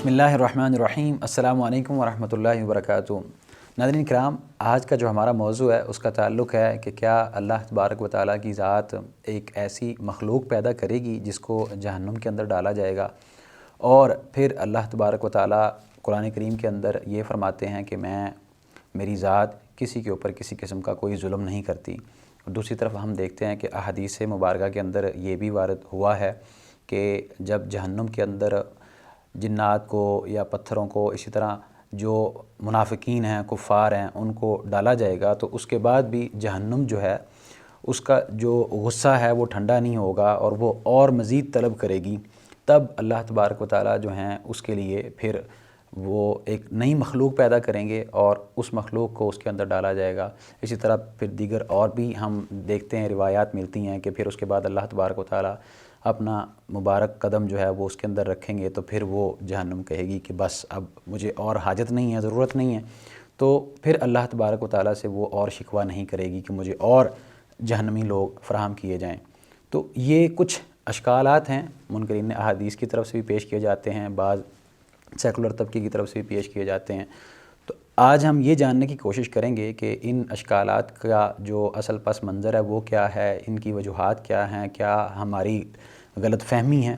بسم اللہ الرحمن الرحیم۔ السلام علیکم ورحمۃ اللہ وبرکاتہ۔ ناظرین کرام، آج کا جو ہمارا موضوع ہے اس کا تعلق ہے کہ کیا اللہ تبارک و تعالیٰ کی ذات ایک ایسی مخلوق پیدا کرے گی جس کو جہنم کے اندر ڈالا جائے گا، اور پھر اللہ تبارک و تعالیٰ قرآن کریم کے اندر یہ فرماتے ہیں کہ میری ذات کسی کے اوپر کسی قسم کا کوئی ظلم نہیں کرتی۔ اور دوسری طرف ہم دیکھتے ہیں کہ احادیث مبارکہ کے اندر یہ بھی وارد ہوا ہے کہ جب جہنم کے اندر جنات کو یا پتھروں کو، اسی طرح جو منافقین ہیں، کفار ہیں، ان کو ڈالا جائے گا تو اس کے بعد بھی جہنم جو ہے اس کا جو غصہ ہے وہ ٹھنڈا نہیں ہوگا اور وہ اور مزید طلب کرے گی۔ تب اللہ تبارک و تعالیٰ جو ہیں اس کے لیے پھر وہ ایک نئی مخلوق پیدا کریں گے اور اس مخلوق کو اس کے اندر ڈالا جائے گا۔ اسی طرح پھر دیگر اور بھی ہم دیکھتے ہیں، روایات ملتی ہیں کہ پھر اس کے بعد اللہ تبارک و تعالیٰ اپنا مبارک قدم جو ہے وہ اس کے اندر رکھیں گے تو پھر وہ جہنم کہے گی کہ بس اب مجھے اور حاجت نہیں ہے، ضرورت نہیں ہے، تو پھر اللہ تبارک و تعالیٰ سے وہ اور شکوہ نہیں کرے گی کہ مجھے اور جہنمی لوگ فراہم کیے جائیں۔ تو یہ کچھ اشکالات ہیں، منکرین احادیث کی طرف سے بھی پیش کیے جاتے ہیں، بعض سیکولر طبقے کی طرف سے بھی پیش کیے جاتے ہیں۔ تو آج ہم یہ جاننے کی کوشش کریں گے کہ ان اشکالات کا جو اصل پس منظر ہے وہ کیا ہے، ان کی وجوہات کیا ہیں، کیا ہماری غلط فہمی ہے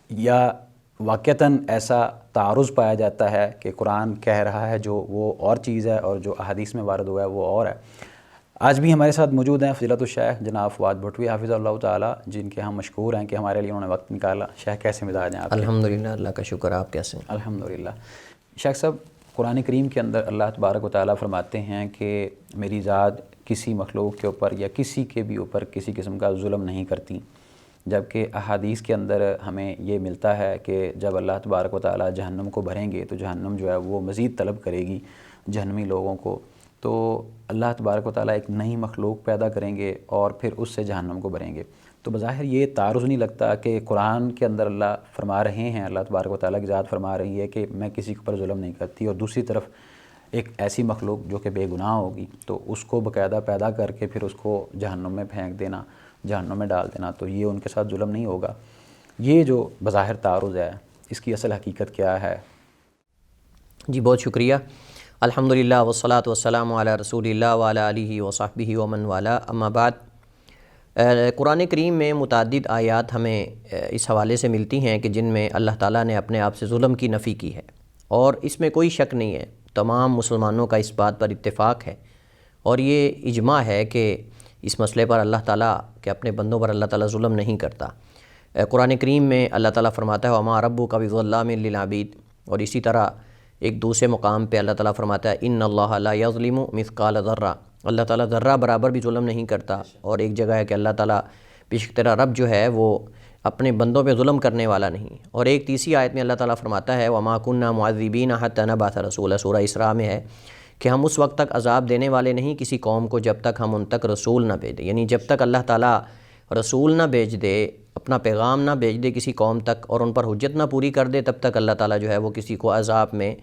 یا واقعتاً ایسا تعارض پایا جاتا ہے کہ قرآن کہہ رہا ہے جو وہ اور چیز ہے اور جو احادیث میں وارد ہوا ہے وہ اور ہے۔ آج بھی ہمارے ساتھ موجود ہیں فضیلت الشیخ جناب فواد بھٹوی حافظ اللہ تعالیٰ، جن کے ہم مشکور ہیں کہ ہمارے لیے انہوں نے وقت نکالا۔ شیخ کیسے مزاج ہیں آپ؟ الحمدللہ، اللہ کا شکر۔ آپ کیسے ہیں؟ الحمدللہ۔ شیخ صاحب، قرآن کریم کے اندر اللہ تبارک و تعالیٰ فرماتے ہیں کہ میری ذات کسی مخلوق کے اوپر یا کسی کے بھی اوپر کسی قسم کا ظلم نہیں کرتی، جبکہ احادیث کے اندر ہمیں یہ ملتا ہے کہ جب اللہ تبارک و تعالیٰ جہنم کو بھریں گے تو جہنم جو ہے وہ مزید طلب کرے گی جہنمی لوگوں کو، تو اللہ تبارک و تعالیٰ ایک نئی مخلوق پیدا کریں گے اور پھر اس سے جہنم کو بھریں گے۔ تو بظاہر یہ تعارض نہیں لگتا کہ قرآن کے اندر اللہ فرما رہے ہیں، اللہ تبارک و تعالیٰ کی ذات فرما رہی ہے کہ میں کسی کے اوپر ظلم نہیں کرتی، اور دوسری طرف ایک ایسی مخلوق جو کہ بے گناہ ہوگی تو اس کو باقاعدہ پیدا کر کے پھر اس کو جہنم میں پھینک دینا، جہنم میں ڈال دینا، تو یہ ان کے ساتھ ظلم نہیں ہوگا۔ یہ جو بظاہر تعارض ہے اس کی اصل حقیقت کیا ہے؟ جی بہت شکریہ۔ الحمدللہ والصلاۃ والسلام علی رسول اللہ وعلی آلہ وصحبہ ومن والا، اما بعد۔ قرآن کریم میں متعدد آیات ہمیں اس حوالے سے ملتی ہیں کہ جن میں اللہ تعالیٰ نے اپنے آپ سے ظلم کی نفی کی ہے، اور اس میں کوئی شک نہیں ہے، تمام مسلمانوں کا اس بات پر اتفاق ہے اور یہ اجماع ہے کہ اس مسئلے پر اللہ تعالیٰ کہ اپنے بندوں پر اللہ تعالیٰ ظلم نہیں کرتا۔ قرآن کریم میں اللہ تعالیٰ فرماتا ہے وَمَا رَبُّكَ بِظَلَّامٍ لِّلْعَبِيدِ، اور اسی طرح ایک دوسرے مقام پہ اللہ تعالیٰ فرماتا ہے اِنَّ اللَّهَ لَا يَظْلِمُ مِثْقَالَ ذَرَّةٍ، اللہ تعالیٰ ذرہ برابر بھی ظلم نہیں کرتا۔ اور ایک جگہ ہے کہ اللہ تعالیٰ بیشک تیرا رب جو ہے وہ اپنے بندوں پہ ظلم کرنے والا نہیں۔ اور ایک تیسری آیت میں اللہ تعالیٰ فرماتا ہے وَمَا كُنَّا مُعَذِّبِينَ حَتَّىٰ نَبْعَثَ رَسُولًا، سورہ اسراء میں ہے کہ ہم اس وقت تک عذاب دینے والے نہیں کسی قوم کو جب تک ہم ان تک رسول نہ بھیج دیں، یعنی جب تک اللہ تعالیٰ رسول نہ بھیج دے، اپنا پیغام نہ بھیج دے کسی قوم تک اور ان پر حجت نہ پوری کر دے، تب تک اللہ تعالیٰ جو ہے وہ کسی کو عذاب میں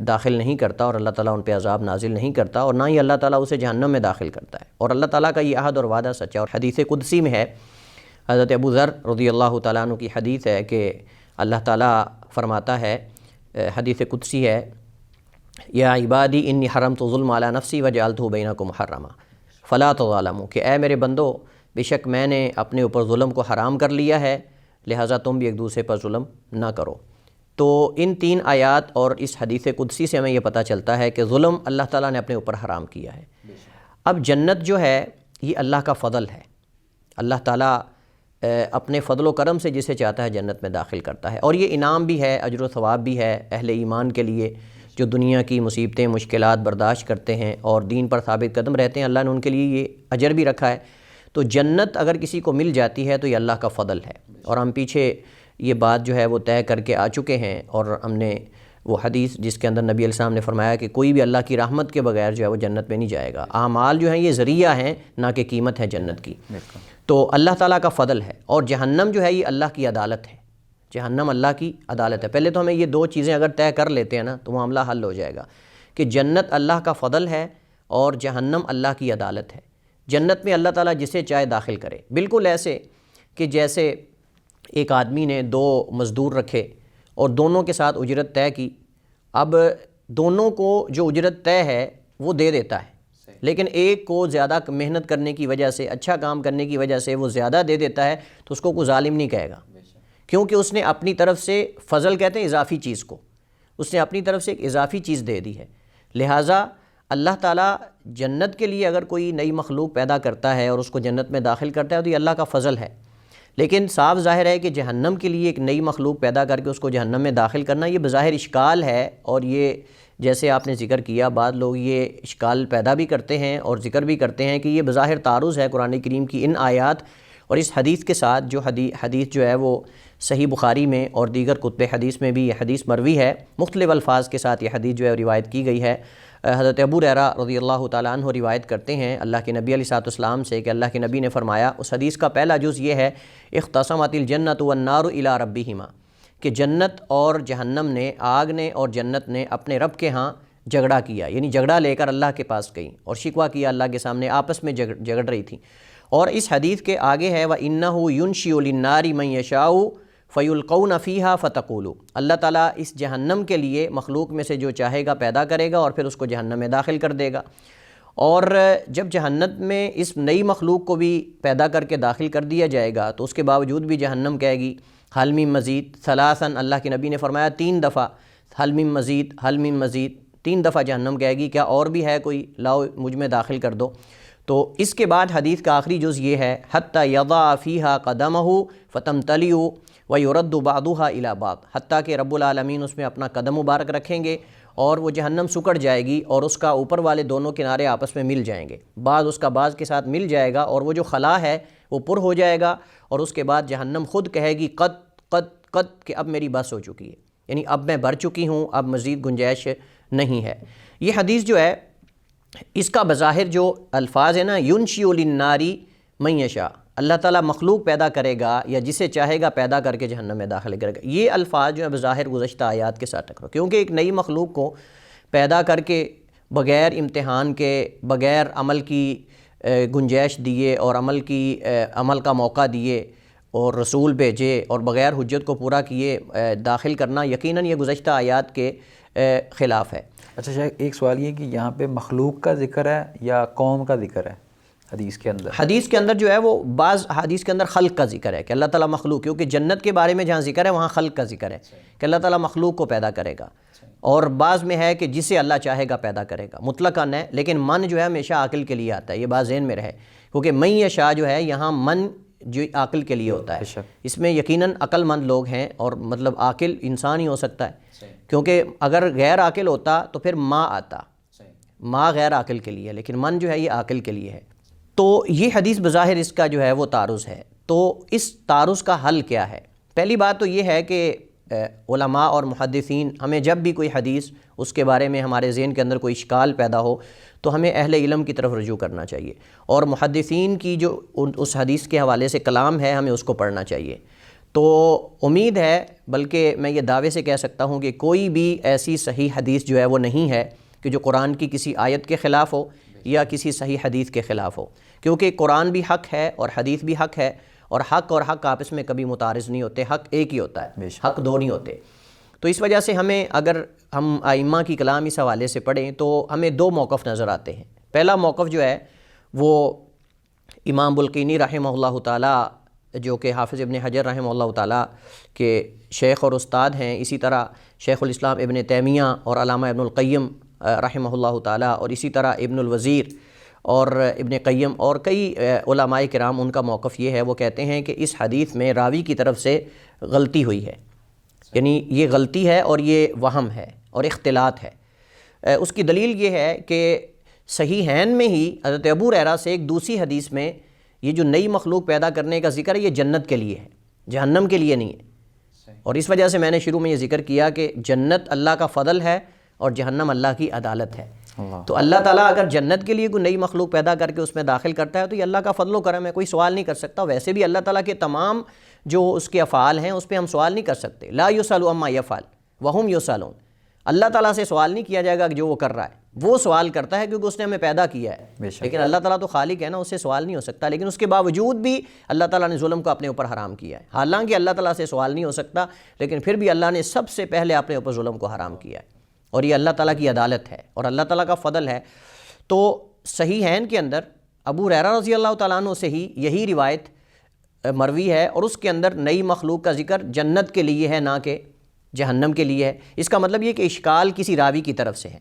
داخل نہیں کرتا، اور اللہ تعالیٰ ان پہ عذاب نازل نہیں کرتا، اور نہ ہی اللہ تعالیٰ اسے جہنم میں داخل کرتا ہے۔ اور اللہ تعالیٰ کا یہ عہد اور وعدہ سچا، اور حدیث قدسی میں ہے، حضرت ابو ذر رضی اللہ تعالیٰ عنہ کی حدیث ہے کہ اللہ تعالیٰ فرماتا ہے، حدیث قدسی ہے، یا عبادی انی حرمت ظلم علی نفسی وجعلتہ بینکم محرما فلا تظالموا، کہ اے میرے بندو، بے شک میں نے اپنے اوپر ظلم کو حرام کر لیا ہے، لہٰذا تم بھی ایک دوسرے پر ظلم نہ کرو۔ تو ان تین آیات اور اس حدیث قدسی سے ہمیں یہ پتہ چلتا ہے کہ ظلم اللہ تعالیٰ نے اپنے اوپر حرام کیا ہے۔ اب جنت جو ہے یہ اللہ کا فضل ہے، اللہ تعالیٰ اپنے فضل و کرم سے جسے چاہتا ہے جنت میں داخل کرتا ہے، اور یہ انعام بھی ہے، اجر و ثواب بھی ہے اہل ایمان کے لیے جو دنیا کی مصیبتیں مشکلات برداشت کرتے ہیں اور دین پر ثابت قدم رہتے ہیں، اللہ نے ان کے لیے یہ اجر بھی رکھا ہے۔ تو جنت اگر کسی کو مل جاتی ہے تو یہ اللہ کا فضل ہے، اور ہم پیچھے یہ بات جو ہے وہ طے کر کے آ چکے ہیں، اور ہم نے وہ حدیث جس کے اندر نبی علیہ السلام نے فرمایا کہ کوئی بھی اللہ کی رحمت کے بغیر جو ہے وہ جنت میں نہیں جائے گا، اعمال جو ہیں یہ ذریعہ ہیں نہ کہ قیمت ہے جنت کی۔ تو اللہ تعالیٰ کا فضل ہے، اور جہنم جو ہے یہ اللہ کی عدالت ہے، جہنم اللہ کی عدالت ہے۔ پہلے تو ہمیں یہ دو چیزیں اگر طے کر لیتے ہیں نا تو معاملہ حل ہو جائے گا کہ جنت اللہ کا فضل ہے اور جہنم اللہ کی عدالت ہے۔ جنت میں اللہ تعالیٰ جسے چاہے داخل کرے، بالکل ایسے کہ جیسے ایک آدمی نے دو مزدور رکھے اور دونوں کے ساتھ اجرت طے کی. اب دونوں کو جو اجرت طے ہے وہ دے دیتا ہے، لیکن ایک کو زیادہ محنت کرنے کی وجہ سے، اچھا کام کرنے کی وجہ سے وہ زیادہ دے دیتا ہے تو اس کو کوئی ظالم نہیں کہے گا، کیونکہ اس نے اپنی طرف سے، فضل کہتے ہیں اضافی چیز کو، اس نے اپنی طرف سے ایک اضافی چیز دے دی ہے. لہٰذا اللہ تعالیٰ جنت کے لیے اگر کوئی نئی مخلوق پیدا کرتا ہے اور اس کو جنت میں داخل کرتا ہے تو یہ اللہ کا فضل ہے. لیکن صاف ظاہر ہے کہ جہنم کے لیے ایک نئی مخلوق پیدا کر کے اس کو جہنم میں داخل کرنا یہ بظاہر اشکال ہے، اور یہ جیسے آپ نے ذکر کیا بعض لوگ یہ اشکال پیدا بھی کرتے ہیں اور ذکر بھی کرتے ہیں کہ یہ بظاہر تعارض ہے قرآن کریم کی ان آیات اور اس حدیث کے ساتھ، جو حدیث جو ہے وہ صحیح بخاری میں اور دیگر کتب حدیث میں بھی یہ حدیث مروی ہے، مختلف الفاظ کے ساتھ یہ حدیث جو ہے روایت کی گئی ہے. حضرت ابو ہریرہ رضی اللہ تعالیٰ عنہ روایت کرتے ہیں اللہ کے نبی علیہ السلام سے کہ اللہ کے نبی نے فرمایا، اس حدیث کا پہلا جز یہ ہے، اختصمت الجنت والنار الی ربہما، کہ جنت اور جہنم نے، آگ نے اور جنت نے اپنے رب کے ہاں جھگڑا کیا، یعنی جھگڑا لے کر اللہ کے پاس گئیں اور شکوہ کیا اللہ کے سامنے، آپس میں جھگڑ رہی تھیں. اور اس حدیث کے آگے ہے وَإِنَّهُ يُنْشِئُ لِلنَّارِ مَنْ يَشَاءُ فَيُلْقَوْنَ فِيهَا فَتَقُولُ، اللہ تعالیٰ اس جہنم کے لیے مخلوق میں سے جو چاہے گا پیدا کرے گا اور پھر اس کو جہنم میں داخل کر دے گا. اور جب جہنم میں اس نئی مخلوق کو بھی پیدا کر کے داخل کر دیا جائے گا تو اس کے باوجود بھی جہنم کہے گی حل من مزید، ثلاثاً، اللہ کے نبی نے فرمایا 3 دفعہ، حل من مزید، حل من مزید، 3 دفعہ جہنم کہے گی کیا اور بھی ہے کوئی، لاؤ مجھ میں داخل کر دو. تو اس کے بعد حدیث کا آخری جز یہ ہے حتیٰ یضع فیہا قدمہ فتمتلئ ویرد بعضها الی بعض، حتیٰ کہ رب العالمین اس میں اپنا قدم مبارک رکھیں گے اور وہ جہنم سکڑ جائے گی اور اس کا اوپر والے دونوں کنارے آپس میں مل جائیں گے، بعض اس کا بعض کے ساتھ مل جائے گا اور وہ جو خلا ہے وہ پر ہو جائے گا، اور اس کے بعد جہنم خود کہے گی قد قد قد، کہ اب میری بس ہو چکی ہے، یعنی اب میں بھر چکی ہوں، اب مزید گنجائش نہیں ہے. یہ حدیث جو ہے اس کا بظاہر جو الفاظ ہے نا، يُنْشِئُ لِلنَّارِ مَن يَشَاءُ، اللہ تعالیٰ مخلوق پیدا کرے گا یا جسے چاہے گا پیدا کر کے جہنم میں داخل کرے گا، یہ الفاظ جو ہے بظاہر گزشتہ آیات کے ساتھ ٹکراؤ، کیونکہ ایک نئی مخلوق کو پیدا کر کے بغیر امتحان کے، بغیر عمل کی گنجائش دیے اور عمل کا موقع دیے اور رسول بھیجے اور بغیر حجت کو پورا کیے داخل کرنا یقیناً یہ گزشتہ آیات کے خلاف ہے. اچھا شیخ، ایک سوال یہ کہ یہاں پہ مخلوق کا ذکر ہے یا قوم کا ذکر ہے حدیث کے اندر؟ حدیث کے اندر جو ہے وہ بعض حدیث کے اندر خلق کا ذکر ہے کہ اللہ تعالیٰ مخلوق، کیونکہ جنت کے بارے میں جہاں ذکر ہے وہاں خلق کا ذکر ہے کہ اللہ تعالیٰ مخلوق کو پیدا کرے گا، اور بعض میں ہے کہ جسے اللہ چاہے گا پیدا کرے گا، مطلقاً ہے. لیکن من جو ہے ہمیشہ عقل کے لیے آتا ہے، یہ بات ذہن میں رہے، کیونکہ من یشاء جو ہے یہاں من جو عقل کے لیے ہوتا ہے، اس میں یقیناً عقل مند لوگ ہیں، اور مطلب عاقل انسان ہی ہو سکتا ہے، کیونکہ اگر غیر عاقل ہوتا تو پھر ما آتا، ما غیر عاقل کے لیے، لیکن من جو ہے یہ عاقل کے لیے ہے. تو یہ حدیث بظاہر اس کا جو ہے وہ تعارض ہے. تو اس تعارض کا حل کیا ہے؟ پہلی بات تو یہ ہے کہ علماء اور محدثین ہمیں جب بھی کوئی حدیث اس کے بارے میں ہمارے ذہن کے اندر کوئی اشکال پیدا ہو تو ہمیں اہل علم کی طرف رجوع کرنا چاہیے، اور محدثین کی جو اس حدیث کے حوالے سے کلام ہے ہمیں اس کو پڑھنا چاہیے. تو امید ہے، بلکہ میں یہ دعوے سے کہہ سکتا ہوں کہ کوئی بھی ایسی صحیح حدیث جو ہے وہ نہیں ہے کہ جو قرآن کی کسی آیت کے خلاف ہو یا کسی صحیح حدیث کے خلاف ہو، کیونکہ قرآن بھی حق ہے اور حدیث بھی حق ہے، اور حق آپس میں کبھی متعارض نہیں ہوتے، حق ایک ہی ہوتا ہے، حق دو نہیں ہوتے. تو اس وجہ سے ہمیں، اگر ہم ائمہ کی کلام اس حوالے سے پڑھیں تو ہمیں 2 موقف نظر آتے ہیں. پہلا موقف جو ہے وہ امام بلقینی رحمہ اللہ تعالیٰ، جو کہ حافظ ابن حجر رحمہ اللہ تعالیٰ کے شیخ اور استاد ہیں، اسی طرح شیخ الاسلام ابن تیمیہ اور علامہ ابن القیم رحمہ اللہ تعالیٰ، اور اسی طرح ابن الوزیر اور ابن قیم اور کئی علماء کرام، ان کا موقف یہ ہے، وہ کہتے ہیں کہ اس حدیث میں راوی کی طرف سے غلطی ہوئی ہے، یعنی یہ غلطی ہے اور یہ وہم ہے اور اختلاط ہے. اس کی دلیل یہ ہے کہ صحیحین میں ہی حضرت ابو ہریرہ سے ایک دوسری حدیث میں یہ جو نئی مخلوق پیدا کرنے کا ذکر ہے یہ جنت کے لیے ہے، جہنم کے لیے نہیں ہے. اور اس وجہ سے میں نے شروع میں یہ ذکر کیا کہ جنت اللہ کا فضل ہے اور جہنم اللہ کی عدالت ہے. تو اللہ تعالیٰ اگر جنت کے لیے کوئی نئی مخلوق پیدا کر کے اس میں داخل کرتا ہے تو یہ اللہ کا فضل و کرم ہے، کوئی سوال نہیں کر سکتا. ویسے بھی اللہ تعالیٰ کے تمام جو اس کے افعال ہیں اس پہ ہم سوال نہیں کر سکتے. لا یسأل عما یفعل وہم یسألون، اللہ تعالیٰ سے سوال نہیں کیا جائے گا کہ جو وہ کر رہا ہے، وہ سوال کرتا ہے کیونکہ اس نے ہمیں پیدا کیا ہے، بے شک۔ لیکن اللہ تعالیٰ تو خالق ہے نا، اس سے سوال نہیں ہو سکتا، لیکن اس کے باوجود بھی اللہ تعالیٰ نے ظلم کو اپنے اوپر حرام کیا ہے۔ حالانکہ اللہ تعالیٰ سے سوال نہیں ہو سکتا، لیکن پھر بھی اللہ نے سب سے پہلے اپنے اوپر ظلم کو حرام کیا ہے، اور یہ اللہ تعالیٰ کی عدالت ہے اور اللہ تعالیٰ کا فضل ہے۔ تو صحیحین کے اندر ابو ہریرہ رضی اللہ تعالیٰ عنہ سے ہی یہی روایت مروی ہے، اور اس کے اندر نئی مخلوق کا ذکر جنت کے لیے ہے، نہ کہ جہنم کے لیے ہے۔ اس کا مطلب یہ کہ اشکال کسی راوی کی طرف سے ہے،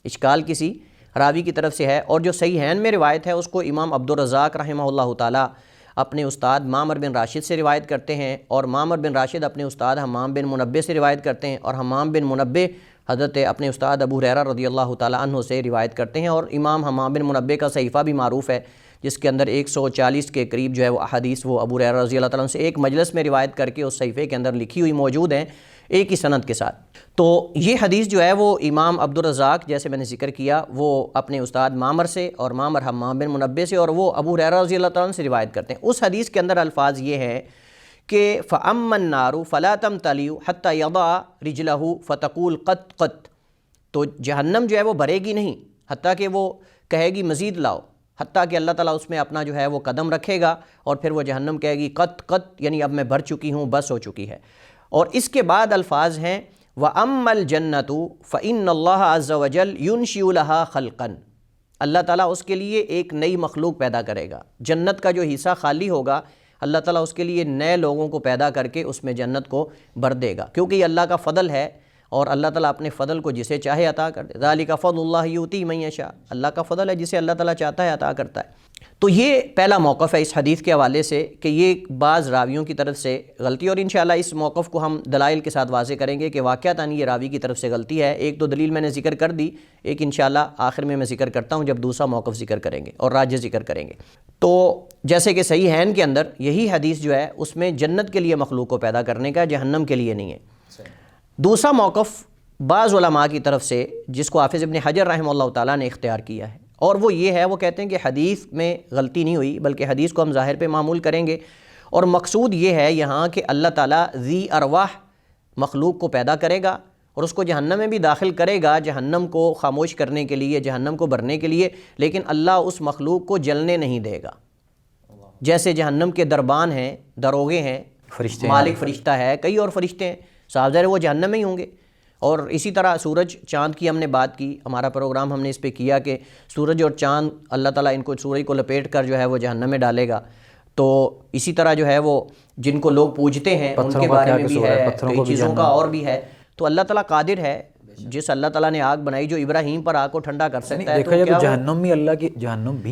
اشکال کسی راوی کی طرف سے ہے، اور جو صحیحین میں روایت ہے اس کو امام عبدالرزاق رحمہ اللہ تعالیٰ اپنے استاد معمر بن راشد سے روایت کرتے ہیں، اور معمر بن راشد اپنے استاد حمام بن منبہ سے روایت کرتے ہیں، اور حمام بن منبہ حضرت اپنے استاد ابو ہریرہ رضی اللہ تعالیٰ عنہ سے روایت کرتے ہیں۔ اور امام حمام بن منبہ کا صحیفہ بھی معروف ہے، جس کے اندر 140 کے قریب جو ہے وہ احادیث وہ ابو ہریرہ رضی اللہ تعالیٰ عنہ سے ایک مجلس میں روایت کر کے اس صحیفے کے اندر لکھی ہوئی موجود ہیں، ایک ہی سند کے ساتھ۔ تو یہ حدیث جو ہے وہ امام عبدالرزاق جیسے میں نے ذکر کیا وہ اپنے استاد معمر سے، اور معمر حمام بن منبہ سے، اور وہ ابو ہریرہ رضی اللہ تعالیٰ عنہ سے روایت کرتے ہیں۔ اس حدیث کے اندر الفاظ یہ ہے کہ فَأَمَّا النَّارُ فَلَا تَمْتَلِئُ حَتَّى يَضَعَ رِجْلَهُ فَتَقُولُ قَطْ قَطْ، تو جہنم جو ہے وہ بھرے گی نہیں حتیٰ کہ وہ کہے گی مزید لاؤ، حتیٰ کہ اللہ تعالیٰ اس میں اپنا جو ہے وہ قدم رکھے گا، اور پھر وہ جہنم کہے گی قط قط، یعنی اب میں بھر چکی ہوں، بس ہو چکی ہے۔ اور اس کے بعد الفاظ ہیں وَأَمَّا الْجَنَّةُ فَإِنَّ اللَّهَ عَزَّ وَجَلَّ يُنْشِئُ لَهَا خَلْقًا، اللہ تعالیٰ اس کے لیے ایک نئی مخلوق پیدا کرے گا۔ جنت کا جو حصہ خالی ہوگا اللہ تعالیٰ اس کے لیے نئے لوگوں کو پیدا کر کے اس میں جنت کو بھر دے گا، کیونکہ یہ اللہ کا فضل ہے، اور اللہ تعالیٰ اپنے فضل کو جسے چاہے عطا کر دے۔ ذالک فضل اللہ یؤتی من یشاء، اللہ کا فضل ہے جسے اللہ تعالیٰ چاہتا ہے عطا کرتا ہے۔ تو یہ پہلا موقف ہے اس حدیث کے حوالے سے کہ یہ بعض راویوں کی طرف سے غلطی، اور انشاءاللہ اس موقف کو ہم دلائل کے ساتھ واضح کریں گے کہ واقعتاً یہ راوی کی طرف سے غلطی ہے۔ ایک تو دلیل میں نے ذکر کر دی، ایک انشاءاللہ آخر میں ذکر کرتا ہوں جب دوسرا موقف ذکر کریں گے اور راجح ذکر کریں گے۔ تو جیسے کہ صحیحین کے اندر یہی حدیث جو ہے اس میں جنت کے لیے مخلوق کو پیدا کرنے کا، جہنم کے لیے نہیں ہے۔ دوسرا موقف بعض علماء کی طرف سے جس کو حافظ ابن حجر رحمہ اللہ تعالیٰ نے اختیار کیا ہے، اور وہ یہ ہے، وہ کہتے ہیں کہ حدیث میں غلطی نہیں ہوئی بلکہ حدیث کو ہم ظاہر پہ معمول کریں گے، اور مقصود یہ ہے یہاں کہ اللہ تعالیٰ ذی ارواح مخلوق کو پیدا کرے گا اور اس کو جہنم میں بھی داخل کرے گا، جہنم کو خاموش کرنے کے لیے، جہنم کو بھرنے کے لیے، لیکن اللہ اس مخلوق کو جلنے نہیں دے گا۔ جیسے جہنم کے دربان ہیں، دروغے ہیں، فرشتے، مالک فرشتہ ہے، کئی اور فرشتے ہیں، صاحب ظاہر وہ جہنم میں ہی ہوں گے۔ اور اسی طرح سورج چاند کی ہم نے بات کی، ہمارا پروگرام ہم نے اس پہ کیا کہ سورج اور چاند اللہ تعالیٰ ان کو سورج کو لپیٹ کر جو ہے وہ جہنم میں ڈالے گا۔ تو اسی طرح جو ہے وہ جن کو لوگ پوجتے ہیں ان کے بارے میں بھی ہے، کئی چیزوں کا اور بھی ہے۔ تو اللہ تعالیٰ قادر ہے، جس اللہ تعالیٰ نے آگ بنائی جو ابراہیم پر آگ کو ٹھنڈا کر سکتا ہے، دیکھا جائے تو جہنم بھی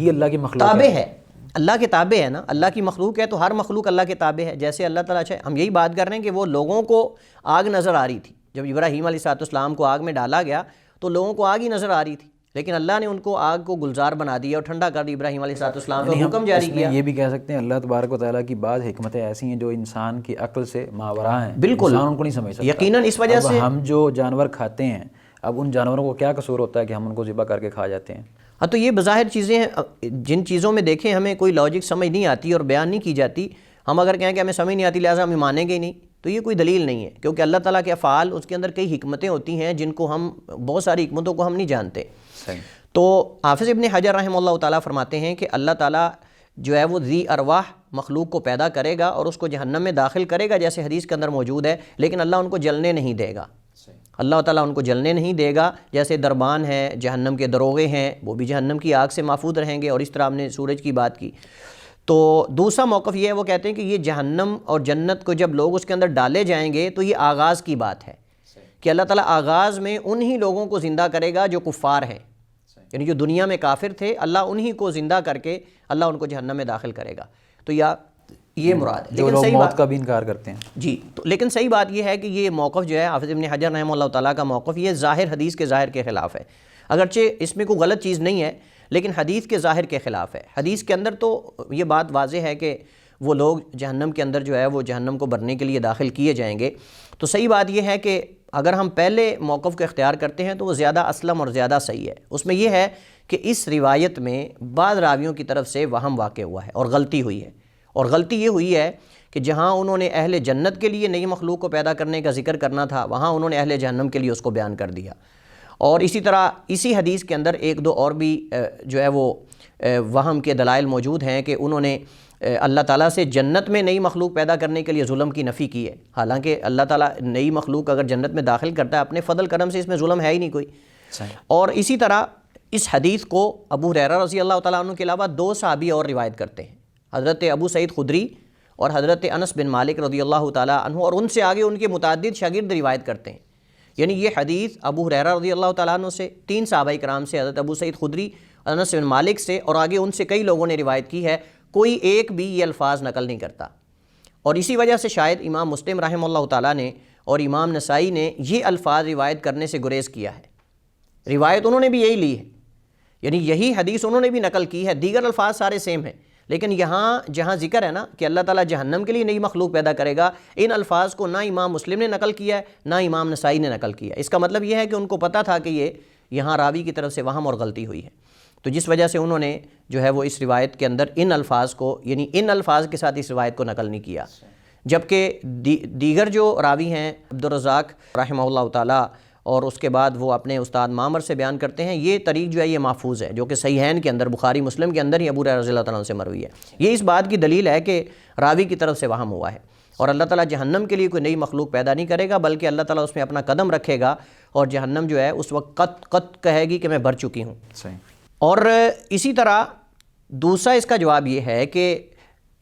اللہ کی مخلوق تابع ہے، اللہ کے تابع ہے نا، اللہ کی مخلوق ہے تو ہر مخلوق اللہ کے تابع ہے۔ جیسے اللہ تعالیٰ ہم یہی بات کر رہے ہیں کہ وہ لوگوں کو آگ نظر آ رہی تھی، جب ابراہیم علیہ السلام کو آگ میں ڈالا گیا تو لوگوں کو آگ ہی نظر آ رہی تھی، لیکن اللہ نے ان کو آگ کو گلزار بنا دیا اور ٹھنڈا کر دیا، ابراہیم علیہ السلام کو حکم جاری کیا۔ یہ بھی کہہ سکتے ہیں اللہ تبارک و تعالیٰ کی بعض حکمتیں ایسی ہیں جو انسان کی عقل سے ماوراء ہیں، بالکل انسان ان کو نہیں سمجھ سکتا۔ یقیناً اس وجہ سے ہم جو جانور کھاتے ہیں، اب ان جانوروں کو کیا قصور ہوتا ہے کہ ہم ان کو ذبح کر کے کھا جاتے ہیں؟ ہاں، تو یہ بظاہر چیزیں ہیں، جن چیزوں میں دیکھیں ہمیں کوئی لاجک سمجھ نہیں آتی اور بیان نہیں کی جاتی، ہم اگر کہیں کہ ہمیں سمجھ نہیں آتی لہٰذا ہم مانیں گے نہیں، تو یہ کوئی دلیل نہیں ہے، کیونکہ اللہ تعالیٰ کے افعال اس کے اندر کئی حکمتیں ہوتی ہیں جن کو ہم بہت ساری حکمتوں کو ہم نہیں جانتے۔ تو حافظ ابن حجر رحمہ اللہ تعالیٰ فرماتے ہیں کہ اللہ تعالیٰ جو ہے وہ ذی ارواح مخلوق کو پیدا کرے گا اور اس کو جہنم میں داخل کرے گا جیسے حدیث کے اندر موجود ہے، لیکن اللہ ان کو جلنے نہیں دے گا، اللہ تعالیٰ ان کو جلنے نہیں دے گا۔ جیسے دربان ہیں، جہنم کے دروغے ہیں، وہ بھی جہنم کی آگ سے محفوظ رہیں گے، اور اس طرح ہم نے سورج کی بات کی۔ تو دوسرا موقف یہ ہے، وہ کہتے ہیں کہ یہ جہنم اور جنت کو جب لوگ اس کے اندر ڈالے جائیں گے تو یہ آغاز کی بات ہے کہ اللہ تعالیٰ آغاز میں انہی لوگوں کو زندہ کرے گا جو کفار ہیں، یعنی جو دنیا میں کافر تھے، اللہ انہی کو زندہ کر کے اللہ ان کو جہنم میں داخل کرے گا۔ تو یہ مراد ہے، جو لوگ موت کا بھی انکار کرتے ہیں۔ جی، تو لیکن صحیح بات یہ ہے کہ یہ موقف جو ہے حافظ ابن حجر رحمہ اللہ تعالیٰ کا موقف، یہ ظاہر حدیث کے ظاہر کے خلاف ہے، اگرچہ اس میں کوئی غلط چیز نہیں ہے لیکن حدیث کے ظاہر کے خلاف ہے۔ حدیث کے اندر تو یہ بات واضح ہے کہ وہ لوگ جہنم کے اندر جو ہے وہ جہنم کو بھرنے کے لیے داخل کیے جائیں گے۔ تو صحیح بات یہ ہے کہ اگر ہم پہلے موقف کو اختیار کرتے ہیں تو وہ زیادہ اسلم اور زیادہ صحیح ہے۔ اس میں یہ ہے کہ اس روایت میں بعض راویوں کی طرف سے وہم واقع ہوا ہے اور غلطی ہوئی ہے، اور غلطی یہ ہوئی ہے کہ جہاں انہوں نے اہل جنت کے لیے نئی مخلوق کو پیدا کرنے کا ذکر کرنا تھا، وہاں انہوں نے اہل جہنم کے لیے اس کو بیان کر دیا، اور اسی طرح اسی حدیث کے اندر ایک دو اور بھی جو ہے وہ وہم کے دلائل موجود ہیں کہ انہوں نے اللہ تعالیٰ سے جنت میں نئی مخلوق پیدا کرنے کے لیے ظلم کی نفی کی ہے، حالانکہ اللہ تعالیٰ نئی مخلوق اگر جنت میں داخل کرتا ہے اپنے فضل کرم سے، اس میں ظلم ہے ہی نہیں کوئی۔ اور اسی طرح اس حدیث کو ابو ہریرہ رضی اللہ تعالیٰ عنہ کے علاوہ 2 صحابی اور روایت کرتے ہیں، حضرت ابو سعید خدری اور حضرت انس بن مالک رضی اللہ تعالیٰ عنہ، اور ان سے آگے ان کے متعدد شاگرد روایت کرتے ہیں۔ یعنی یہ حدیث ابو ہریرہ رضی اللہ تعالیٰ عنہ سے، 3 صحابہ کرام سے، حضرت ابو سعید خدری، انس بن مالک سے، اور آگے ان سے کئی لوگوں نے روایت کی ہے، کوئی ایک بھی یہ الفاظ نقل نہیں کرتا۔ اور اسی وجہ سے شاید امام مسلم رحمہ اللہ تعالیٰ نے اور امام نسائی نے یہ الفاظ روایت کرنے سے گریز کیا ہے۔ روایت انہوں نے بھی یہی لی ہے، یعنی یہی حدیث انہوں نے بھی نقل کی ہے، دیگر الفاظ سارے سیم ہیں، لیکن یہاں جہاں ذکر ہے نا کہ اللہ تعالیٰ جہنم کے لیے نئی مخلوق پیدا کرے گا، ان الفاظ کو نہ امام مسلم نے نقل کیا ہے نہ امام نسائی نے نقل کیا ہے۔ اس کا مطلب یہ ہے کہ ان کو پتہ تھا کہ یہ یہاں راوی کی طرف سے وہم اور غلطی ہوئی ہے، تو جس وجہ سے انہوں نے جو ہے وہ اس روایت کے اندر ان الفاظ کو، یعنی ان الفاظ کے ساتھ اس روایت کو نقل نہیں کیا۔ جبکہ دیگر جو راوی ہیں عبدالرزاق رحمہ اللہ تعالیٰ، اور اس کے بعد وہ اپنے استاد معمر سے بیان کرتے ہیں، یہ طریق جو ہے یہ محفوظ ہے، جو کہ صحیحین کے اندر، بخاری مسلم کے اندر ہی ابو ہریرہ رضی اللہ تعالیٰ عنہ سے مروی ہے۔ یہ اس بات کی دلیل ہے کہ راوی کی طرف سے وہم ہوا ہے، اور اللہ تعالیٰ جہنم کے لیے کوئی نئی مخلوق پیدا نہیں کرے گا، بلکہ اللہ تعالیٰ اس میں اپنا قدم رکھے گا، اور جہنم جو ہے اس وقت قط کہے گی کہ میں بھر چکی ہوں۔ اور اسی طرح دوسرا اس کا جواب یہ ہے کہ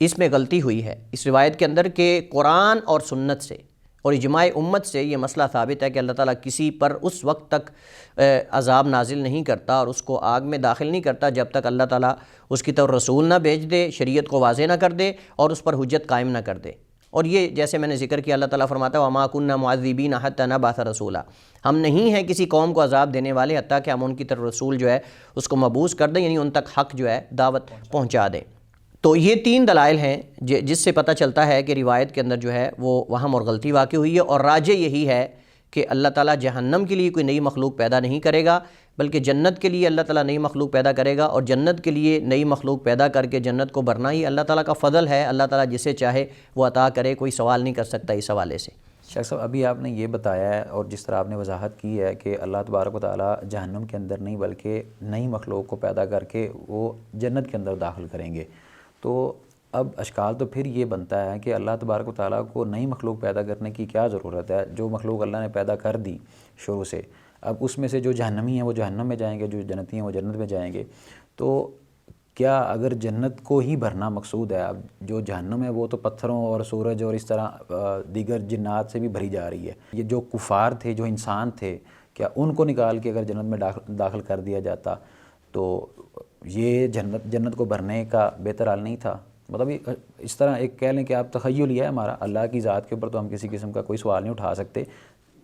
اس میں غلطی ہوئی ہے اس روایت کے اندر کہ قرآن اور سنت سے اور اجماع امت سے یہ مسئلہ ثابت ہے کہ اللہ تعالیٰ کسی پر اس وقت تک عذاب نازل نہیں کرتا اور اس کو آگ میں داخل نہیں کرتا جب تک اللہ تعالیٰ اس کی طرف رسول نہ بھیج دے، شریعت کو واضح نہ کر دے اور اس پر حجت قائم نہ کر دے۔ اور یہ جیسے میں نے ذکر کیا، اللہ تعالیٰ فرماتا ہے وَمَا كُنَّا مُعَذِّبِينَ حَتَّىٰ نَبْعَثَ رَسُولًا، ہم نہیں ہیں کسی قوم کو عذاب دینے والے حتیٰ کہ ہم ان کی طرف رسول جو ہے اس کو مبعوث کر دیں، یعنی ان تک حق جو ہے دعوت پہنچا دیں۔ تو یہ 3 دلائل ہیں جس سے پتہ چلتا ہے کہ روایت کے اندر جو ہے وہ وہم اور غلطی واقع ہوئی ہے، اور راجح یہی ہے کہ اللہ تعالیٰ جہنم کے لیے کوئی نئی مخلوق پیدا نہیں کرے گا، بلکہ جنت کے لیے اللہ تعالیٰ نئی مخلوق پیدا کرے گا، اور جنت کے لیے نئی مخلوق پیدا کر کے جنت کو بھرنا ہی اللہ تعالیٰ کا فضل ہے۔ اللہ تعالیٰ جسے چاہے وہ عطا کرے، کوئی سوال نہیں کر سکتا اس حوالے سے۔ شیخ صاحب، ابھی آپ نے یہ بتایا ہے اور جس طرح آپ نے وضاحت کی ہے کہ اللہ تبارک و تعالیٰ جہنم کے اندر نہیں بلکہ نئی مخلوق کو پیدا کر کے وہ جنت کے اندر داخل کریں گے، تو اب اشکال تو پھر یہ بنتا ہے کہ اللہ تبارک و تعالیٰ کو نئی مخلوق پیدا کرنے کی کیا ضرورت ہے؟ جو مخلوق اللہ نے پیدا کر دی شروع سے، اب اس میں سے جو جہنمی ہیں وہ جہنم میں جائیں گے، جو جنتی ہیں وہ جنت میں جائیں گے، تو کیا اگر جنت کو ہی بھرنا مقصود ہے، اب جو جہنم ہے وہ تو پتھروں اور سورج اور اس طرح دیگر جنات سے بھی بھری جا رہی ہے، یہ جو کفار تھے، جو انسان تھے، کیا ان کو نکال کے اگر جنت میں داخل کر دیا جاتا تو یہ جنت کو بھرنے کا بہتر حال نہیں تھا؟ مطلب اس طرح ایک کہہ لیں کہ آپ تخیل ہی ہے ہمارا، اللہ کی ذات کے اوپر تو ہم کسی قسم کا کوئی سوال نہیں اٹھا سکتے،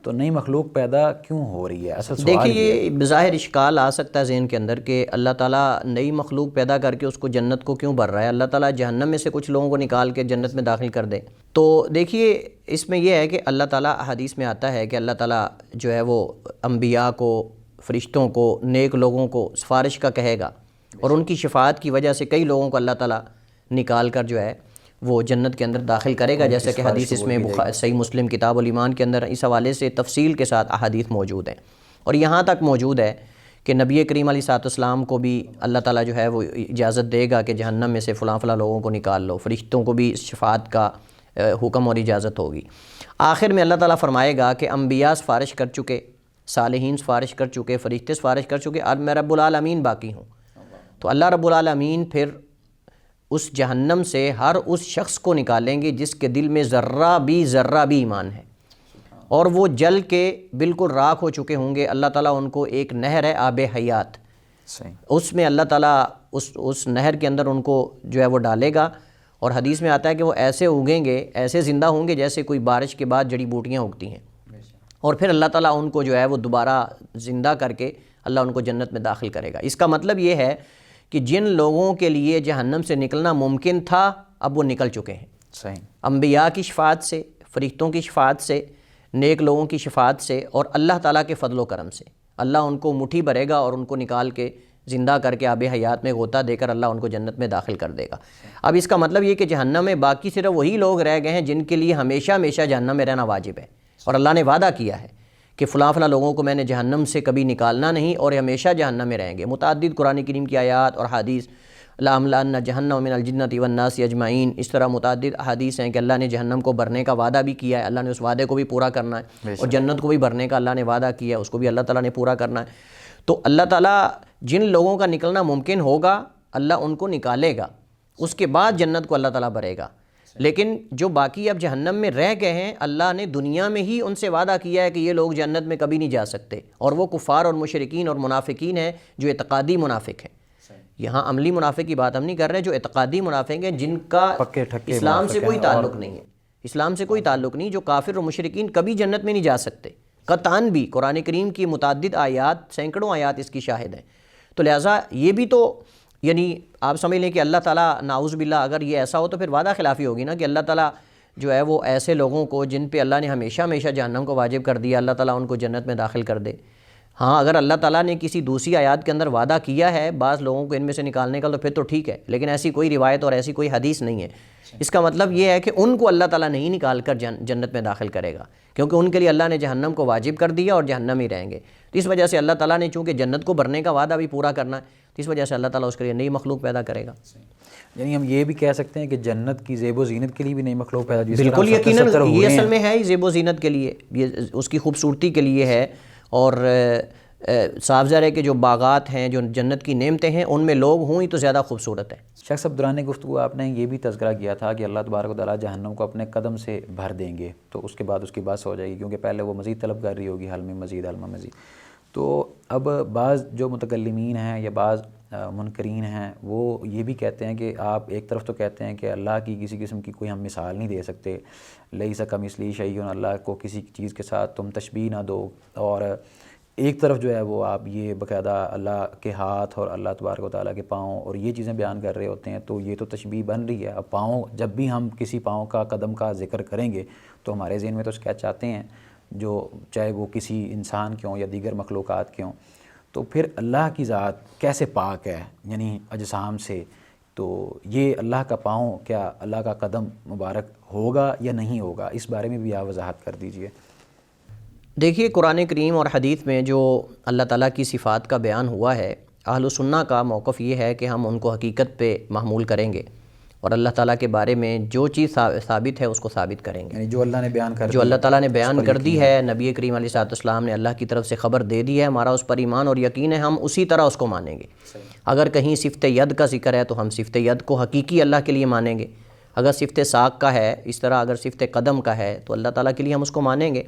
تو نئی مخلوق پیدا کیوں ہو رہی ہے؟ اصل سوال دیکھیے یہ بظاہر اشکال آ سکتا ہے ذہن کے اندر کہ اللہ تعالیٰ نئی مخلوق پیدا کر کے اس کو جنت کو کیوں بھر رہا ہے، اللہ تعالیٰ جہنم میں سے کچھ لوگوں کو نکال کے جنت میں داخل کر دے۔ تو دیکھیے اس میں یہ ہے کہ اللہ تعالیٰ حدیث میں آتا ہے کہ اللہ تعالیٰ جو ہے وہ انبیاء کو، فرشتوں کو، نیک لوگوں کو سفارش کا کہے گا، اور ان کی شفاعت کی وجہ سے کئی لوگوں کو اللہ تعالیٰ نکال کر جو ہے وہ جنت کے اندر داخل کرے گا، جیسا کہ حدیث اس میں صحیح مسلم کتاب الایمان کے اندر اس حوالے سے تفصیل کے ساتھ احادیث موجود ہیں۔ اور یہاں تک موجود ہے کہ نبی کریم علیہ السلام کو بھی اللہ تعالیٰ جو ہے وہ اجازت دے گا کہ جہنم میں سے فلاں فلاں لوگوں کو نکال لو، فرشتوں کو بھی شفاعت کا حکم اور اجازت ہوگی۔ آخر میں اللہ تعالیٰ فرمائے گا کہ انبیاء سفارش کر چکے، صالحین سفارش کر چکے، فرشتے سفارش کر چکے، اور میں رب العالمین باقی ہوں۔ تو اللہ رب العالمین پھر اس جہنم سے ہر اس شخص کو نکالیں گے جس کے دل میں ذرہ بھی ایمان ہے، اور وہ جل کے بالکل راکھ ہو چکے ہوں گے۔ اللہ تعالیٰ ان کو ایک نہر ہے آب حیات، اس میں اللہ تعالیٰ اس نہر کے اندر ان کو جو ہے وہ ڈالے گا، اور حدیث میں آتا ہے کہ وہ ایسے اگیں گے، ایسے زندہ ہوں گے جیسے کوئی بارش کے بعد جڑی بوٹیاں اگتی ہیں، اور پھر اللہ تعالیٰ ان کو جو ہے وہ دوبارہ زندہ کر کے اللہ ان کو جنت میں داخل کرے گا۔ اس کا مطلب یہ ہے کہ جن لوگوں کے لیے جہنم سے نکلنا ممکن تھا اب وہ نکل چکے ہیں، صحیح، انبیاء کی شفاعت سے، فرشتوں کی شفاعت سے، نیک لوگوں کی شفاعت سے، اور اللہ تعالیٰ کے فضل و کرم سے اللہ ان کو مٹھی بھرے گا اور ان کو نکال کے زندہ کر کے آب حیات میں غوطہ دے کر اللہ ان کو جنت میں داخل کر دے گا۔ اب اس کا مطلب یہ کہ جہنم میں باقی صرف وہی لوگ رہ گئے ہیں جن کے لیے ہمیشہ ہمیشہ جہنم میں رہنا واجب ہے، اور اللہ نے وعدہ کیا ہے کہ فلاں فلاں لوگوں کو میں نے جہنم سے کبھی نکالنا نہیں اور یہ ہمیشہ جہنم میں رہیں گے۔ متعدد قرآن کریم کی آیات اور حدیث، لَأَمْلَأَنَّ جَهَنَّمَ مِنَ الْجِنَّةِ وَالنَّاسِ اجمعین، اس طرح متعدد احادیث ہیں کہ اللہ نے جہنم کو بھرنے کا وعدہ بھی کیا ہے، اللہ نے اس وعدے کو بھی پورا کرنا ہے، اور جنت کو بھی بھرنے کا اللہ نے وعدہ کیا ہے، اس کو بھی اللہ تعالیٰ نے پورا کرنا ہے۔ تو اللہ تعالیٰ جن لوگوں کا نکلنا ممکن ہوگا اللہ ان کو نکالے گا، اس کے بعد جنت کو اللہ تعالیٰ بھرے گا۔ لیکن جو باقی اب جہنم میں رہ گئے ہیں، اللہ نے دنیا میں ہی ان سے وعدہ کیا ہے کہ یہ لوگ جنت میں کبھی نہیں جا سکتے، اور وہ کفار اور مشرکین اور منافقین ہیں جو اعتقادی منافق ہیں۔ یہاں عملی منافق کی بات ہم نہیں کر رہے، جو اعتقادی منافق ہیں جن کا اسلام سے کوئی تعلق نہیں ہے، اسلام سے کوئی تعلق نہیں، جو کافر اور مشرکین کبھی جنت میں نہیں جا سکتے قطعاً بھی۔ قرآن کریم کی متعدد آیات، سینکڑوں آیات اس کی شاہد ہیں۔ تو لہٰذا یہ بھی تو یعنی آپ سمجھ لیں کہ اللہ تعالیٰ نعوذ باللہ اگر یہ ایسا ہو تو پھر وعدہ خلافی ہوگی نا، کہ اللہ تعالیٰ جو ہے وہ ایسے لوگوں کو جن پہ اللہ نے ہمیشہ ہمیشہ جہنم کو واجب کر دیا، اللہ تعالیٰ ان کو جنت میں داخل کر دے۔ ہاں اگر اللہ تعالیٰ نے کسی دوسری آیات کے اندر وعدہ کیا ہے بعض لوگوں کو ان میں سے نکالنے کا تو پھر تو ٹھیک ہے، لیکن ایسی کوئی روایت اور ایسی کوئی حدیث نہیں ہے۔ اس کا مطلب یہ ہے کہ ان کو اللہ تعالیٰ نہیں نکال کر جنت میں داخل کرے گا، کیونکہ ان کے لیے اللہ نے جہنم کو واجب کر دیا اور جہنم ہی رہیں گے۔ تو اس وجہ سے اللہ تعالیٰ نے چونکہ جنت کو بھرنے کا وعدہ بھی پورا کرنا ہے، تو اس وجہ سے اللہ تعالیٰ اس کے لیے نئی مخلوق پیدا کرے گا۔ یعنی ہم یہ بھی کہہ سکتے ہیں کہ جنت کی زیب و زینت کے لیے بھی نئی مخلوق پیدا، بالکل یقیناً یہ اصل میں ہے ہی زیب و زینت کے لیے، یہ اس کی خوبصورتی کے لیے ہے، اور صاف ظاہر ہے کہ جو باغات ہیں، جو جنت کی نعمتیں ہیں، ان میں لوگ ہوں ہی تو زیادہ خوبصورت ہے۔ شیخ صاحب دوران گفتگو آپ نے یہ بھی تذکرہ کیا تھا کہ اللہ تبارک و تعالیٰ جہنم کو اپنے قدم سے بھر دیں گے، تو اس کے بعد اس کی بس ہو جائے گی، کیونکہ پہلے وہ مزید طلب کر رہی ہوگی، حل میں مزید، حل میں مزید۔ تو اب بعض جو متکلمین ہیں یا بعض منکرین ہیں وہ یہ بھی کہتے ہیں کہ آپ ایک طرف تو کہتے ہیں کہ اللہ کی کسی قسم کی کوئی ہم مثال نہیں دے سکتے، لیس کمثلہ شیء، اللہ کو کسی چیز کے ساتھ تم تشبیہ نہ دو، اور ایک طرف جو ہے وہ آپ یہ باقاعدہ اللہ کے ہاتھ اور اللہ تبارک و تعالیٰ کے پاؤں اور یہ چیزیں بیان کر رہے ہوتے ہیں، تو یہ تو تشبیہ بن رہی ہے۔ اب پاؤں، جب بھی ہم کسی پاؤں کا، قدم کا ذکر کریں گے تو ہمارے ذہن میں تو اسکیچ آتے ہیں، جو چاہے وہ کسی انسان کے ہوں یا دیگر مخلوقات کے ہوں۔ تو پھر اللہ کی ذات کیسے پاک ہے یعنی اجسام سے؟ تو یہ اللہ کا پاؤں کیا اللہ کا قدم مبارک ہوگا یا نہیں ہوگا؟ اس بارے میں بھی آپ وضاحت کر دیجئے۔ دیکھیے قرآن کریم اور حدیث میں جو اللہ تعالیٰ کی صفات کا بیان ہوا ہے، اہل سنہ کا موقف یہ ہے کہ ہم ان کو حقیقت پہ محمول کریں گے، اور اللہ تعالیٰ کے بارے میں جو چیز ثابت ہے اس کو ثابت کریں گے، یعنی جو اللہ نے بیان کر جو اللہ تعالیٰ نے بیان کر دی ہے، نبی کریم علیہ السلام نے اللہ کی طرف سے خبر دے دی ہے، ہمارا اس پر ایمان اور یقین ہے، ہم اسی طرح اس کو مانیں گے۔ اگر کہیں صفت ید کا ذکر ہے تو ہم صفت ید کو حقیقی اللہ کے لیے مانیں گے، اگر صفت ساق کا ہے، اس طرح اگر صفت قدم کا ہے تو اللہ تعالیٰ کے لیے ہم اس کو مانیں گے۔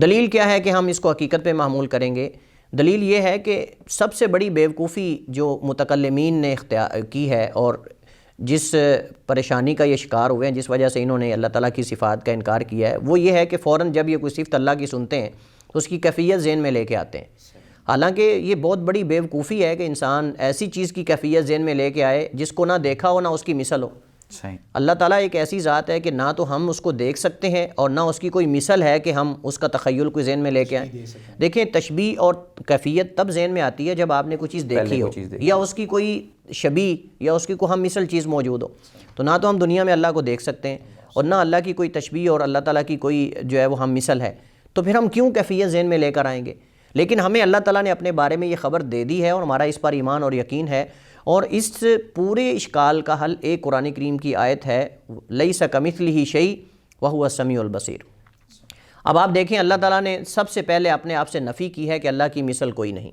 دلیل کیا ہے کہ ہم اس کو حقیقت پہ محمول کریں گے؟ دلیل یہ ہے کہ سب سے بڑی بیوقوفی جو متکلمین نے اختیار کی ہے اور جس پریشانی کا یہ شکار ہوئے ہیں، جس وجہ سے انہوں نے اللہ تعالیٰ کی صفات کا انکار کیا ہے، وہ یہ ہے کہ فوراً جب یہ کوئی صفت اللہ کی سنتے ہیں تو اس کی کیفیت ذہن میں لے کے آتے ہیں۔ حالانکہ یہ بہت بڑی بیوقوفی ہے کہ انسان ایسی چیز کی کیفیت ذہن میں لے کے آئے جس کو نہ دیکھا ہو نہ اس کی مثل ہو۔ صحیح۔ اللہ تعالیٰ ایک ایسی ذات ہے کہ نہ تو ہم اس کو دیکھ سکتے ہیں اور نہ اس کی کوئی مثل ہے کہ ہم اس کا تخیل کوئی ذہن میں لے کے آئیں۔ دیکھیں تشبیہ اور کیفیت تب ذہن میں آتی ہے جب آپ نے کوئی چیز دیکھی ہو یا اس کی کوئی شبیہ یا اس کی کوئی ہم مثل چیز موجود ہو۔ تو نہ تو ہم دنیا میں اللہ کو دیکھ سکتے ہیں اور نہ اللہ کی کوئی تشبیہ اور اللہ تعالیٰ کی کوئی جو ہے وہ ہم مثل ہے، تو پھر ہم کیوں کیفیت ذہن میں لے کر آئیں گے؟ لیکن ہمیں اللہ تعالیٰ نے اپنے بارے میں یہ خبر دے دی ہے اور ہمارا اس پر ایمان اور یقین ہے، اور اس پورے اشکال کا حل ایک قرآن کریم کی آیت ہے، لیس کمثلہ شیء وہو السمیع البصیر۔ اب آپ دیکھیں اللہ تعالیٰ نے سب سے پہلے اپنے آپ سے نفی کی ہے کہ اللہ کی مثل کوئی نہیں،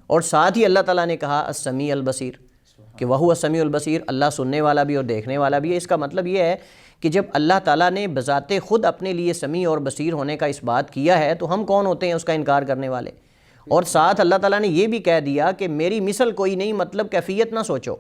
اور ساتھ ہی اللہ تعالیٰ نے کہا السمیع البصیر، کہ وہو السمیع البصیر، اللہ سننے والا بھی اور دیکھنے والا بھی ہے۔ اس کا مطلب یہ ہے کہ جب اللہ تعالیٰ نے بذات خود اپنے لیے سمیع اور بصیر ہونے کا اس بات کیا ہے تو ہم کون ہوتے ہیں اس کا انکار کرنے والے؟ اور ساتھ اللہ تعالیٰ نے یہ بھی کہہ دیا کہ میری مثل کوئی نہیں، مطلب کیفیت نہ سوچو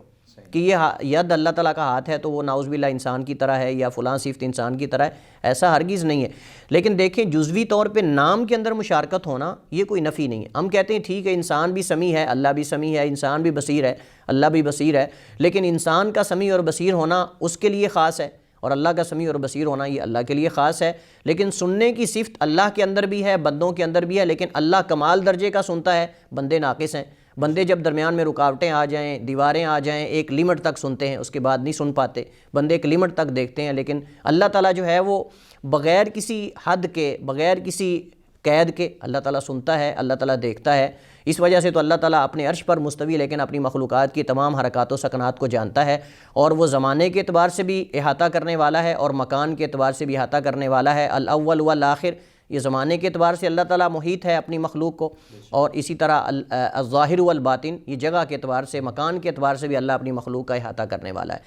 کہ یہ ید اللہ تعالیٰ کا ہاتھ ہے تو وہ نعوذ باللہ انسان کی طرح ہے یا فلاں صفت انسان کی طرح ہے، ایسا ہرگز نہیں ہے۔ لیکن دیکھیں جزوی طور پہ نام کے اندر مشارکت ہونا یہ کوئی نفی نہیں ہے۔ ہم کہتے ہیں ٹھیک ہے انسان بھی سمیع ہے، اللہ بھی سمیع ہے، انسان بھی بصیر ہے، اللہ بھی بصیر ہے، لیکن انسان کا سمیع اور بصیر ہونا اس کے لیے خاص ہے اور اللہ کا سمیع اور بصیر ہونا یہ اللہ کے لیے خاص ہے۔ لیکن سننے کی صفت اللہ کے اندر بھی ہے، بندوں کے اندر بھی ہے، لیکن اللہ کمال درجے کا سنتا ہے، بندے ناقص ہیں۔ بندے جب درمیان میں رکاوٹیں آ جائیں، دیواریں آ جائیں، ایک لمٹ تک سنتے ہیں، اس کے بعد نہیں سن پاتے۔ بندے ایک لمٹ تک دیکھتے ہیں، لیکن اللہ تعالیٰ جو ہے وہ بغیر کسی حد کے، بغیر کسی قید کے اللہ تعالیٰ سنتا ہے، اللہ تعالیٰ دیکھتا ہے. اس وجہ سے تو اللہ تعالیٰ اپنے عرش پر مستوی لیکن اپنی مخلوقات کی تمام حرکات و سکنات کو جانتا ہے، اور وہ زمانے کے اعتبار سے بھی احاطہ کرنے والا ہے اور مکان کے اعتبار سے بھی احاطہ کرنے والا ہے. الاول والآخر، یہ زمانے کے اعتبار سے اللہ تعالیٰ محیط ہے اپنی مخلوق کو، اور اسی طرح الظاہر والباطن، یہ جگہ کے اعتبار سے، مکان کے اعتبار سے بھی اللہ اپنی مخلوق کا احاطہ کرنے والا ہے.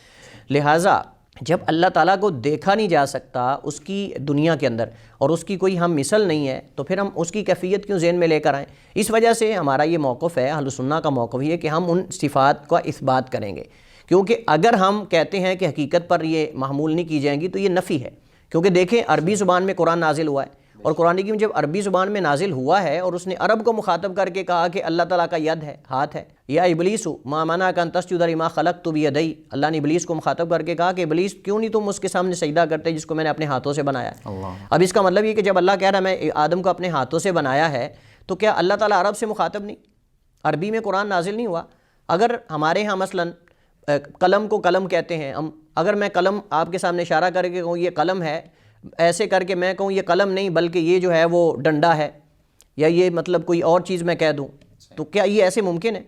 لہٰذا جب اللہ تعالیٰ کو دیکھا نہیں جا سکتا اس کی دنیا کے اندر، اور اس کی کوئی ہم مثل نہیں ہے، تو پھر ہم اس کی کیفیت کیوں ذہن میں لے کر آئیں؟ اس وجہ سے ہمارا یہ موقف ہے، اہل سنہ کا موقف یہ ہے کہ ہم ان صفات کا اثبات کریں گے، کیونکہ اگر ہم کہتے ہیں کہ حقیقت پر یہ محمول نہیں کی جائیں گی تو یہ نفی ہے. کیونکہ دیکھیں عربی زبان میں قرآن نازل ہوا ہے، اور قرآن کریم جب عربی زبان میں نازل ہوا ہے اور اس نے عرب کو مخاطب کر کے کہا کہ اللہ تعالیٰ کا ید ہے، ہاتھ ہے، یا ابلیس ما منعک ان تسجد لما خلقت بیدی، اللہ نے ابلیس کو مخاطب کر کے کہا کہ ابلیس کیوں نہیں تم اس کے سامنے سجدہ کرتے جس کو میں نے اپنے ہاتھوں سے بنایا ہے. اب اس کا مطلب یہ کہ جب اللہ کہہ رہا ہے میں آدم کو اپنے ہاتھوں سے بنایا ہے، تو کیا اللہ تعالیٰ عرب سے مخاطب نہیں؟ عربی میں قرآن نازل نہیں ہوا؟ اگر ہمارے ہاں مثلا قلم کو قلم کہتے ہیں ہم، اگر میں قلم آپ کے سامنے اشارہ کر کے کہوں یہ قلم ہے، ایسے کر کے میں کہوں یہ قلم نہیں بلکہ یہ جو ہے وہ ڈنڈا ہے، یا یہ مطلب کوئی اور چیز میں کہہ دوں، تو کیا یہ ایسے ممکن ہے؟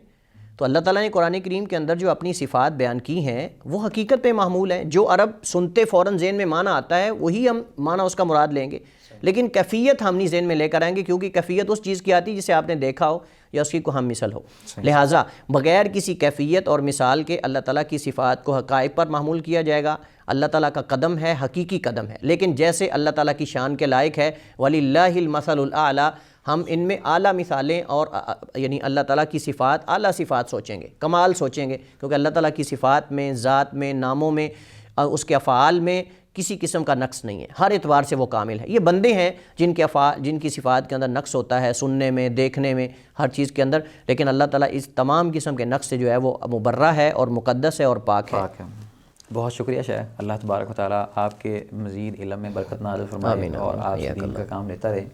تو اللہ تعالیٰ نے قرآن کریم کے اندر جو اپنی صفات بیان کی ہیں وہ حقیقت پہ محمول ہیں. جو عرب سنتے فوراً ذہن میں معنی آتا ہے وہی ہم معنی اس کا مراد لیں گے، لیکن کیفیت ہم نہیں ذہن میں لے کر آئیں گے، کیونکہ کیفیت اس چیز کی آتی ہے جسے آپ نے دیکھا ہو یا اس کی کو ہم مثل ہو. لہٰذا بغیر کسی کیفیت اور مثال کے اللہ تعالیٰ کی صفات کو حقائق پر محمول کیا جائے گا. اللہ تعالیٰ کا قدم ہے، حقیقی قدم ہے، لیکن جیسے اللہ تعالیٰ کی شان کے لائق ہے وَلِلَّهِ الْمَثَلُ الْأَعْلَىٰ، ہم ان میں اعلیٰ مثالیں اور یعنی اللہ تعالیٰ کی صفات، اعلیٰ صفات سوچیں گے، کمال سوچیں گے، کیونکہ اللہ تعالیٰ کی صفات میں، ذات میں، ناموں میں، اس کے افعال میں کسی قسم کا نقص نہیں ہے، ہر اعتبار سے وہ کامل ہے. یہ بندے ہیں جن کی صفات کے اندر نقص ہوتا ہے، سننے میں، دیکھنے میں، ہر چیز کے اندر، لیکن اللہ تعالیٰ اس تمام قسم کے نقص سے جو ہے وہ مبرہ ہے اور مقدس ہے اور پاک ہے. بہت شکریہ شیخ، اللہ تبارک و تعالیٰ آپ کے مزید علم میں برکت نازل فرمائے اور آپ سے دین کا کام لیتا رہے.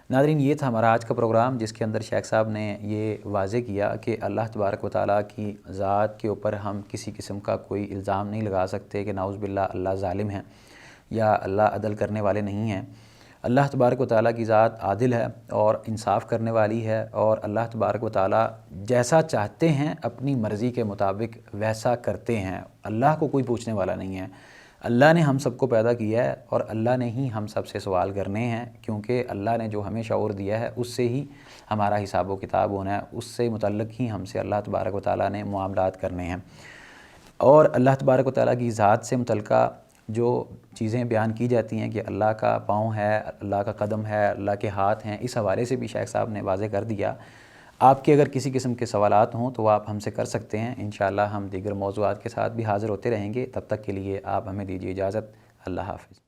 ناظرین، یہ تھا ہمارا آج کا پروگرام جس کے اندر شیخ صاحب نے یہ واضح کیا کہ اللہ تبارک و تعالیٰ کی ذات کے اوپر ہم کسی قسم کا کوئی الزام نہیں لگا سکتے کہ نعوذ باللہ اللہ ظالم ہے یا اللہ عدل کرنے والے نہیں ہیں. اللہ تبارک و تعالیٰ کی ذات عادل ہے اور انصاف کرنے والی ہے، اور اللہ تبارک و تعالیٰ جیسا چاہتے ہیں اپنی مرضی کے مطابق ویسا کرتے ہیں. اللہ کو کوئی پوچھنے والا نہیں ہے. اللہ نے ہم سب کو پیدا کیا ہے اور اللہ نے ہی ہم سب سے سوال کرنے ہیں، کیونکہ اللہ نے جو ہمیں شعور دیا ہے اس سے ہی ہمارا حساب و کتاب ہونا ہے، اس سے متعلق ہی ہم سے اللہ تبارک و تعالیٰ نے معاملات کرنے ہیں. اور اللہ تبارک و تعالیٰ کی ذات سے متعلقہ جو چیزیں بیان کی جاتی ہیں کہ اللہ کا پاؤں ہے، اللہ کا قدم ہے، اللہ کے ہاتھ ہیں، اس حوالے سے بھی شیخ صاحب نے واضح کر دیا. آپ کے اگر کسی قسم کے سوالات ہوں تو آپ ہم سے کر سکتے ہیں. انشاءاللہ ہم دیگر موضوعات کے ساتھ بھی حاضر ہوتے رہیں گے. تب تک کے لیے آپ ہمیں دیجیے اجازت. اللہ حافظ.